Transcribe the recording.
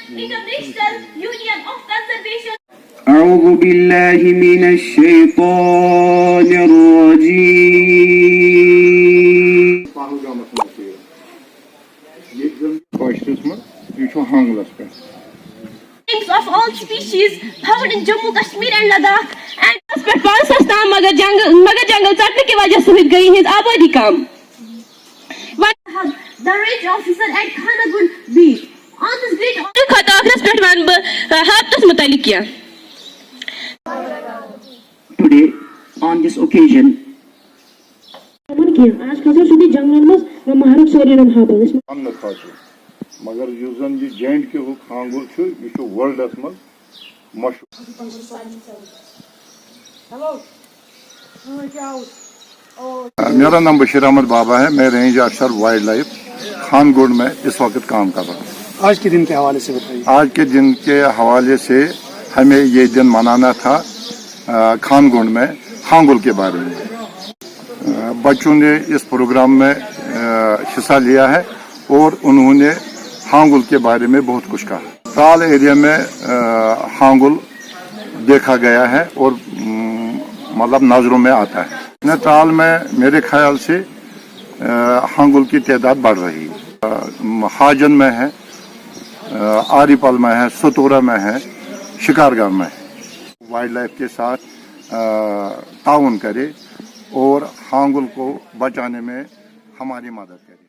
International Union of Conservation. أعوذ بالله من الشيطان الرجيم. Of all species found in Jammu, Kashmir and Ladakh and مگر جنگل ژٹنہٕ کہِ وجہ سۭتۍ گٔیہِ ہٕنٛز آبٲدی کم. The range officer at خانہ beach. On this great خطاخرس پٮ۪ٹھ وَنہٕ بہٕ ہفتس متعلق کینٛہہ. Today on this occasion آج خاصر سُہ جنگلن منٛز مہارت سورُے ہاپس مگر یُس زن یہ J&K ہانگل چھُ یہ چھُ ورلڈس منٛز مشہور. میرا نام بشیر احمد بابا ہے. میں رینج افسر وائلڈ لائف خانگل میں اس وقت کام کر رہا ہوں. آج کے دن کے حوالے سے بتائیے. آج کے دن کے حوالے سے ہمیں یہ دن منانا تھا خانگل میں ہانگل کے بارے میں. بچوں نے اس پروگرام میں حصہ لیا ہے اور انہوں نے ہانگل کے بارے میں بہت کچھ کہا. ترال ایریا میں ہانگل دیکھا گیا ہے اور مطلب نظروں میں آتا ہے. ترال میں میرے خیال سے ہانگل کی تعداد بڑھ رہی ہے. حاجن میں ہے, آری پل میں ہے, ستورہ میں ہے, شکارگاہ میں ہے. وائلڈ لائف کے ساتھ تعاون کرے اور ہانگل کو بچانے میں ہماری مدد کرے.